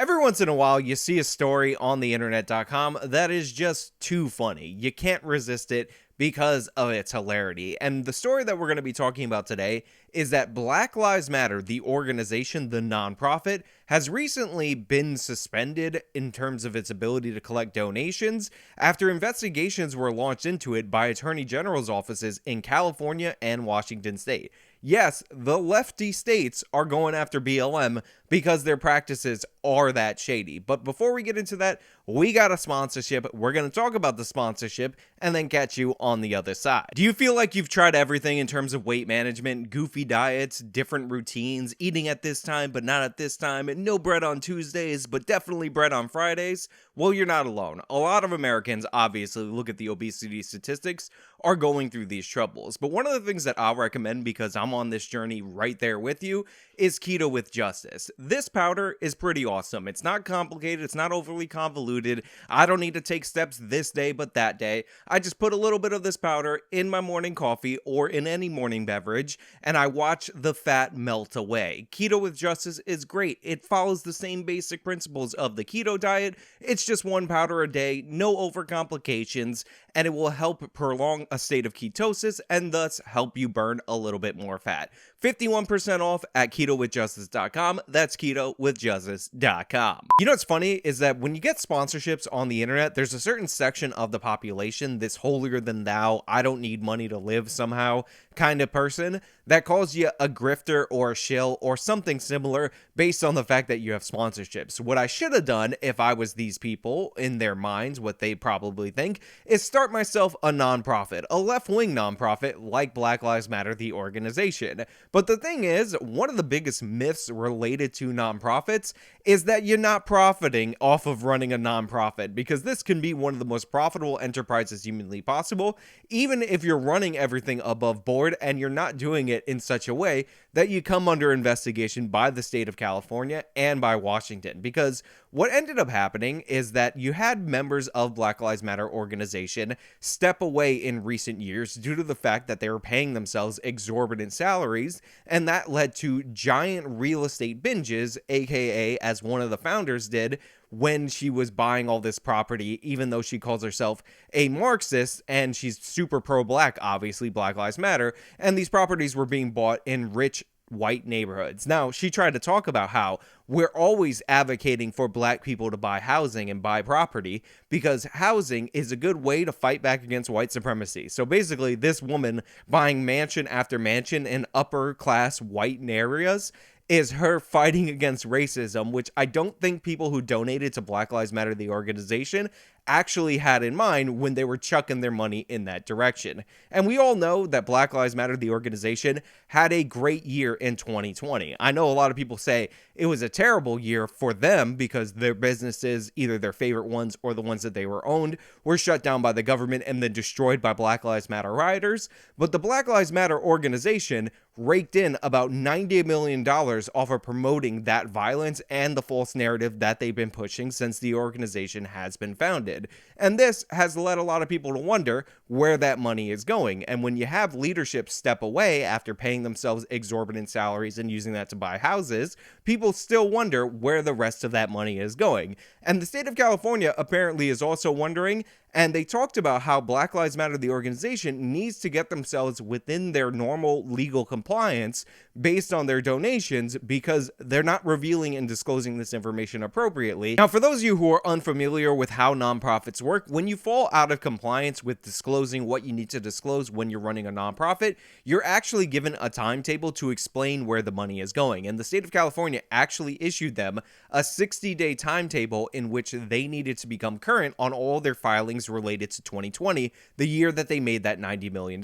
Every once in a while, you see a story on the Internet.com that is just too funny. You can't resist it because of its hilarity. And the story that we're going to be talking about today is that Black Lives Matter, the organization, the nonprofit, has recently been suspended in terms of its ability to collect donations after investigations were launched into it by attorney general's offices in California and Washington state. Yes, the lefty states are going after BLM because their practices are that shady. But before we get into that, we got a sponsorship. We're going to talk about the sponsorship and then catch you on the other side. Do you feel like you've tried everything in terms of weight management, goofy diets, different routines, eating at this time but not at this time, and no bread on Tuesdays but definitely bread on Fridays? Well, you're not alone. A lot of Americans, obviously, look at the obesity statistics, are going through these troubles. But one of the things that I'll recommend, because I'm on this journey right there with you, is Keto with Justice. This powder is pretty awesome. It's not complicated. It's not overly convoluted. I don't need to take steps this day but that day. I just put a little bit of this powder in my morning coffee or in any morning beverage, and I watch the fat melt away. Keto with Justice is great. It follows the same basic principles of the keto diet. It's just one powder a day, no overcomplications, and it will help prolong a state of ketosis and thus help you burn a little bit more fat. 51% off at KetoWithJustice.com. That's KetoWithJustice.com. You know what's funny is that when you get sponsorships on the internet, there's a certain section of the population, this holier than thou, I don't need money to live somehow kind of person, that calls you a grifter or a shill or something similar based on the fact that you have sponsorships. What I should have done if I was these people, in their minds, what they probably think, is start myself a nonprofit, a left-wing nonprofit like Black Lives Matter, the organization. But the thing is, one of the biggest myths related to nonprofits is that you're not profiting off of running a nonprofit, because this can be one of the most profitable enterprises humanly possible, even if you're running everything above board and you're not doing it in such a way that you come under investigation by the state of California and by Washington. Because what ended up happening is that you had members of Black Lives Matter organization step away in recent years due to the fact that they were paying themselves exorbitant salaries, and that led to giant real estate binges, aka, as one of the founders did, when she was buying all this property, even though she calls herself a Marxist and she's super pro-black, obviously, Black Lives Matter, and these properties were being bought in rich white neighborhoods. Now, she tried to talk about how we're always advocating for black people to buy housing and buy property because housing is a good way to fight back against white supremacy. So basically, this woman buying mansion after mansion in upper class white areas is her fighting against racism, which I don't think people who donated to Black Lives Matter, the organization, actually had in mind when they were chucking their money in that direction. And we all know that Black Lives Matter, the organization, had a great year in 2020. I know a lot of people say it was a terrible year for them because their businesses, either their favorite ones or the ones that they were owned, were shut down by the government and then destroyed by Black Lives Matter rioters. But the Black Lives Matter organization raked in about $90 million off of promoting that violence and the false narrative that they've been pushing since the organization has been founded. And this has led a lot of people to wonder where that money is going. And when you have leadership step away after paying themselves exorbitant salaries and using that to buy houses, people still wonder where the rest of that money is going. And the state of California apparently is also wondering, and they talked about how Black Lives Matter, the organization, needs to get themselves within their normal legal compliance based on their donations because they're not revealing and disclosing this information appropriately. Now, for those of you who are unfamiliar with how nonprofits work, when you fall out of compliance with disclosing what you need to disclose when you're running a nonprofit, you're actually given a timetable to explain where the money is going. And the state of California actually issued them a 60-day timetable in which they needed to become current on all their filings related to 2020, the year that they made that $90 million.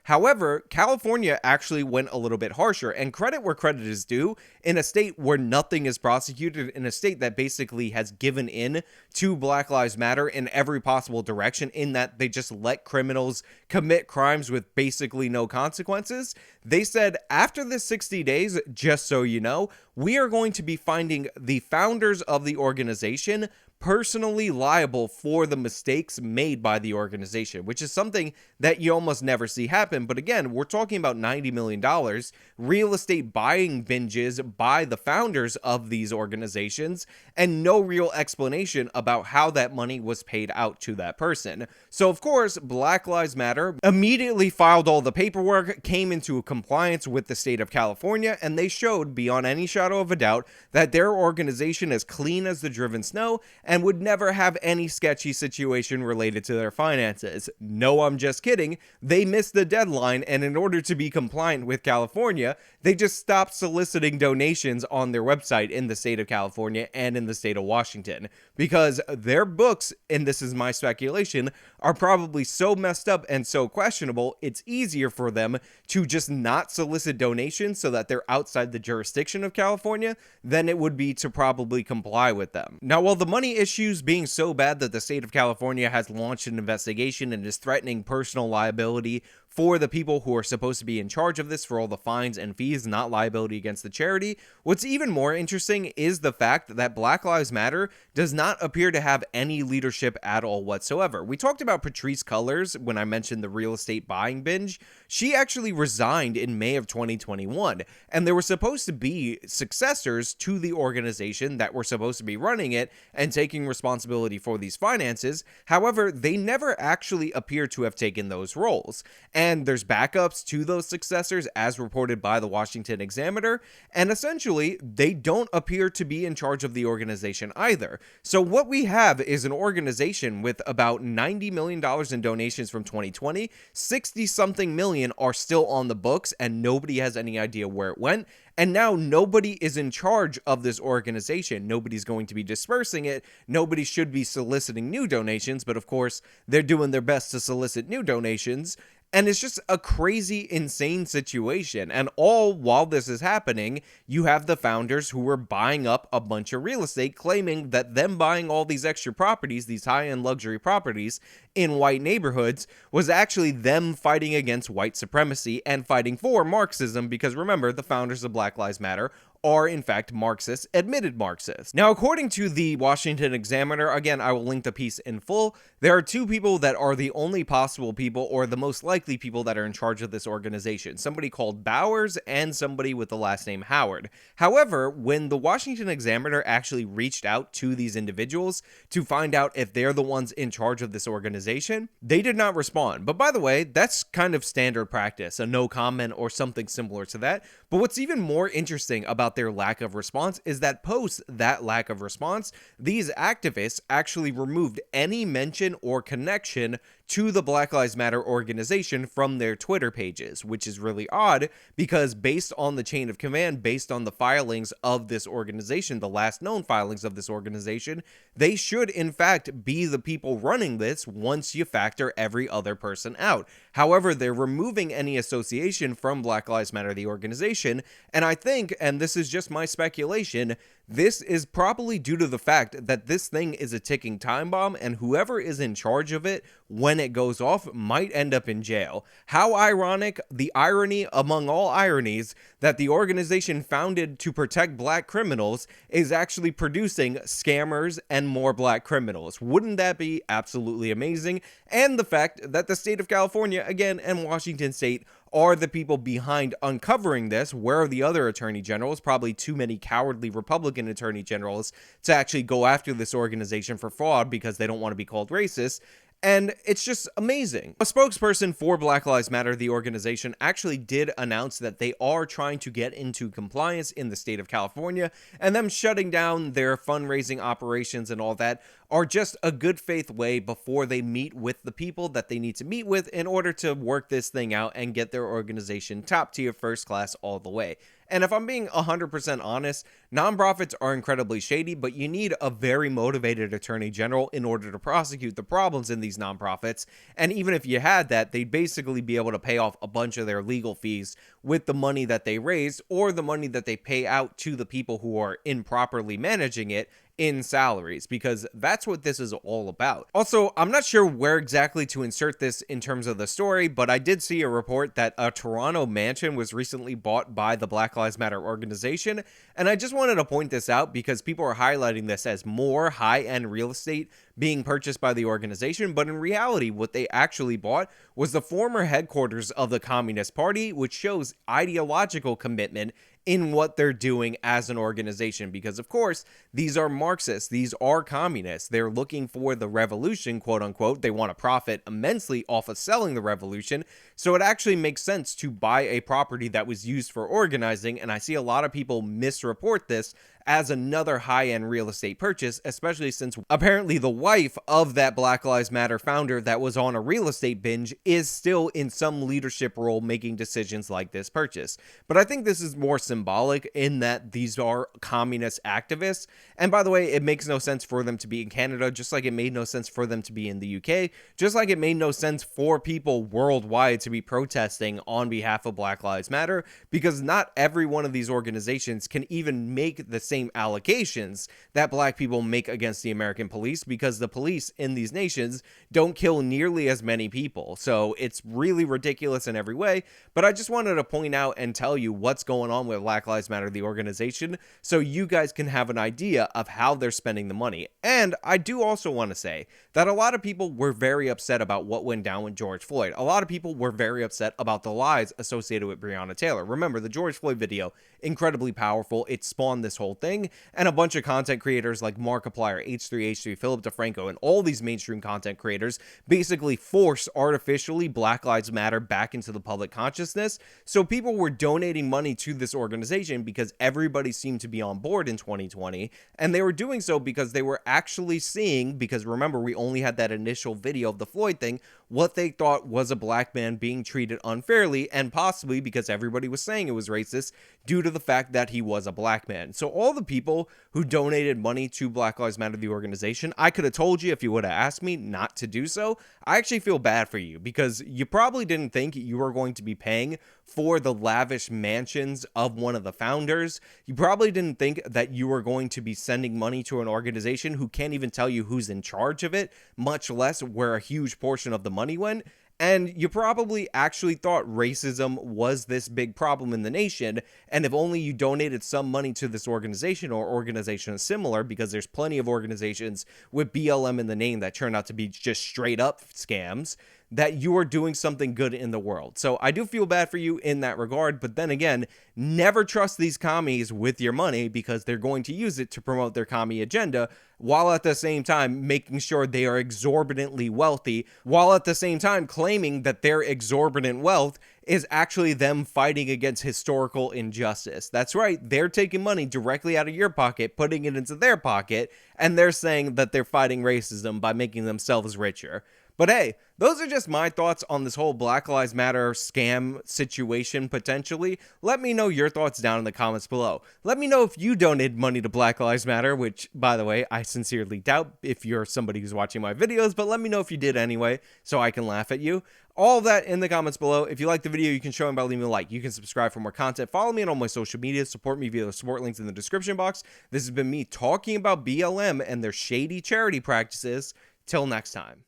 However, California actually went a little bit harsher, and credit where credit is due, in a state where nothing is prosecuted, in a state that basically has given in to Black Lives Matter in every possible direction, in that they just let criminals commit crimes with basically no consequences. They said, after this 60 days, just so you know, we are going to be finding the founders of the organization personally liable for the mistakes made by the organization, which is something that you almost never see happen. But again, we're talking about $90 million real estate buying binges by the founders of these organizations, and no real explanation about how that money was paid out to that person. So of course, Black Lives Matter immediately filed all the paperwork, came into compliance with the state of California, and they showed beyond any shadow of a doubt that their organization is clean as the driven snow and would never have any sketchy situation related to their finances. No, I'm just kidding. They missed the deadline, and in order to be compliant with California, they just stopped soliciting donations on their website in the state of California and in the state of Washington, because their books, and this is my speculation, are probably so messed up and so questionable, it's easier for them to just not solicit donations so that they're outside the jurisdiction of California than it would be to probably comply with them. Now, while the money issues being so bad that the state of California has launched an investigation and is threatening personal liability for the people who are supposed to be in charge of this for all the fines and fees, not liability against the charity, what's even more interesting is the fact that Black Lives Matter does not appear to have any leadership at all whatsoever. We talked about Patrisse Cullors when I mentioned the real estate buying binge. She actually resigned in May of 2021, and there were supposed to be successors to the organization that were supposed to be running it and taking responsibility for these finances. However, they never actually appear to have taken those roles. And there's backups to those successors as reported by the Washington Examiner, and essentially they don't appear to be in charge of the organization either. So what we have is an organization with about $90 million in donations from 2020, 60-something million are still on the books and nobody has any idea where it went. And now nobody is in charge of this organization. Nobody's going to be dispersing it. Nobody should be soliciting new donations, but of course, they're doing their best to solicit new donations. And it's just a crazy, insane situation. And all while this is happening, you have the founders who were buying up a bunch of real estate, claiming that them buying all these extra properties, these high-end luxury properties in white neighborhoods, was actually them fighting against white supremacy and fighting for Marxism, because remember, the founders of Black Lives Matter are in fact Marxists, admitted Marxists. Now, according to the Washington Examiner, again, I will link the piece in full, there are two people that are the only possible people or the most likely people that are in charge of this organization. Somebody called Bowers and somebody with the last name Howard. However, when the Washington Examiner actually reached out to these individuals to find out if they're the ones in charge of this organization, they did not respond. But by the way, that's kind of standard practice, a no comment or something similar to that. But what's even more interesting about their lack of response is that post that lack of response, these activists actually removed any mention or connection to the Black Lives Matter organization from their Twitter pages, which is really odd because based on the chain of command, based on the filings of this organization, the last known filings of this organization, they should in fact be the people running this once you factor every other person out. However, they're removing any association from Black Lives Matter, the organization, and I think, and this is just my speculation, this is probably due to the fact that this thing is a ticking time bomb, and whoever is in charge of it when it goes off might end up in jail. How ironic, the irony among all ironies, that the organization founded to protect black criminals is actually producing scammers and more black criminals. Wouldn't that be absolutely amazing? And the fact that the state of California, again, and Washington State are the people behind uncovering this. Where are the other attorney generals? Probably too many cowardly Republican attorney generals to actually go after this organization for fraud because they don't want to be called racist. And it's just amazing. A spokesperson for Black Lives Matter, the organization, actually did announce that they are trying to get into compliance in the state of California, and them shutting down their fundraising operations and all that are just a good faith way before they meet with the people that they need to meet with in order to work this thing out and get their organization top tier, first class all the way. And if I'm being 100% honest, nonprofits are incredibly shady, but you need a very motivated attorney general in order to prosecute the problems in these nonprofits. And even if you had that, they'd basically be able to pay off a bunch of their legal fees with the money that they raise or the money that they pay out to the people who are improperly managing it in salaries, because that's what this is all about. Also, I'm not sure where exactly to insert this in terms of the story, but I did see a report that a Toronto mansion was recently bought by the Black Lives Matter organization, and I just wanted to point this out because people are highlighting this as more high-end real estate being purchased by the organization, but in reality, what they actually bought was the former headquarters of the Communist Party, which shows ideological commitment in what they're doing as an organization, because of course these are Marxists, these are communists, they're looking for the revolution, quote unquote. They want to profit immensely off of selling the revolution, so it actually makes sense to buy a property that was used for organizing. And I see a lot of people misreport this as another high-end real estate purchase, especially since apparently the wife of that Black Lives Matter founder that was on a real estate binge is still in some leadership role making decisions like this purchase. But I think this is more symbolic in that these are communist activists. And by the way, it makes no sense for them to be in Canada, just like it made no sense for them to be in the UK, just like it made no sense for people worldwide to be protesting on behalf of Black Lives Matter, because not every one of these organizations can even make the same allocations that black people make against the American police, because the police in these nations don't kill nearly as many people. So it's really ridiculous in every way. But I just wanted to point out and tell you what's going on with Black Lives Matter, the organization, so you guys can have an idea of how they're spending the money. And I do also want to say that a lot of people were very upset about what went down with George Floyd. A lot of people were very upset about the lies associated with Breonna Taylor. Remember, the George Floyd video, incredibly powerful. It spawned this whole thing, and a bunch of content creators like Markiplier, H3H3, Philip DeFranco, and all these mainstream content creators basically forced artificially Black Lives Matter back into the public consciousness. So people were donating money to this organization because everybody seemed to be on board in 2020, and they were doing so because they were actually seeing, because remember, we only had that initial video of the Floyd thing, what they thought was a black man being treated unfairly, and possibly because everybody was saying it was racist due to the fact that he was a black man. So all the people who donated money to Black Lives Matter, the organization, I could have told you if you would have asked me not to do so. I actually feel bad for you, because you probably didn't think you were going to be paying for the lavish mansions of one of the founders. You probably didn't think that you were going to be sending money to an organization who can't even tell you who's in charge of it, much less where a huge portion of the money went. And you probably actually thought racism was this big problem in the nation, and if only you donated some money to this organization or organizations similar, because there's plenty of organizations with BLM in the name that turn out to be just straight up scams, that you are doing something good in the world. So I do feel bad for you in that regard, but then again, never trust these commies with your money, because they're going to use it to promote their commie agenda, while at the same time making sure they are exorbitantly wealthy, while at the same time claiming that their exorbitant wealth is actually them fighting against historical injustice. That's right, they're taking money directly out of your pocket, putting it into their pocket, and they're saying that they're fighting racism by making themselves richer. But hey, those are just my thoughts on this whole Black Lives Matter scam situation, potentially. Let me know your thoughts down in the comments below. Let me know if you donated money to Black Lives Matter, which, by the way, I sincerely doubt if you're somebody who's watching my videos, but let me know if you did anyway, so I can laugh at you. All of that in the comments below. If you like the video, you can show me by leaving a like. You can subscribe for more content. Follow me on all my social media. Support me via the support links in the description box. This has been me talking about BLM and their shady charity practices. Till next time.